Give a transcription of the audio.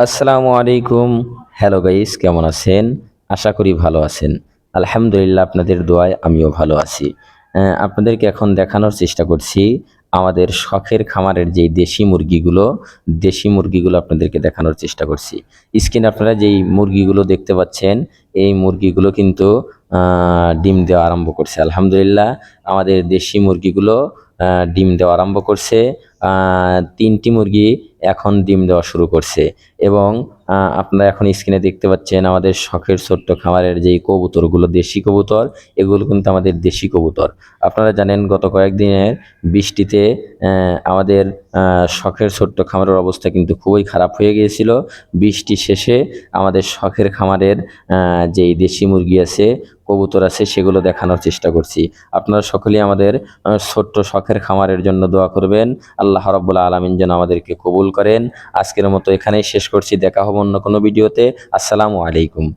আসসালামু আলাইকুম। Hello guys, কেমন আছেন? আশা করি ভালো আছেন। আলহামদুলিল্লাহ, আপনাদের দোয়ায় আমিও ভালো আছি। আপনাদেরকে এখন দেখানোর চেষ্টা করছি আমাদের শখের খামারের যেই দেশি মুরগিগুলো আপনাদেরকে দেখানোর চেষ্টা করছি। স্ক্রিনে আপনারা যেই মুরগিগুলো দেখতে পাচ্ছেন, এই মুরগিগুলো কিন্তু ডিম দেওয়া আরম্ভ করছে। আলহামদুলিল্লাহ, আমাদের দেশি মুরগিগুলো ডিম দেওয়া আরম্ভ করছে। ৩টি মুরগি এখন ডিম দেওয়া শুরু করছে এবং আপনারা এখন স্ক্রিনে দেখতে পাচ্ছেন আমাদের শখের ছোট্ট খামারের যেই কবুতরগুলো, দেশি কবুতর, এগুলো কিন্তু আমাদের দেশি কবুতর। আপনারা জানেন গত কয়েকদিনের বৃষ্টিতে আমাদের শখের ছোট্ট খামারের অবস্থা কিন্তু খুবই খারাপ হয়ে গিয়েছিল। বৃষ্টি শেষে আমাদের শখের খামারের যেই দেশি মুরগি আছে, কবুতর আছে, সেগুলো দেখানোর চেষ্টা করছি। আপনারা সকলেই আমাদের ছোট্ট শখের খামারের জন্য দোয়া করবেন। আল্লাহ রাব্বুল আলামিন যেন আমাদেরকে কবুল করেন। আজকের মতো এখানেই শেষ করছি। দেখা হবে অন্য কোনো ভিডিওতে। আসসালামু আলাইকুম।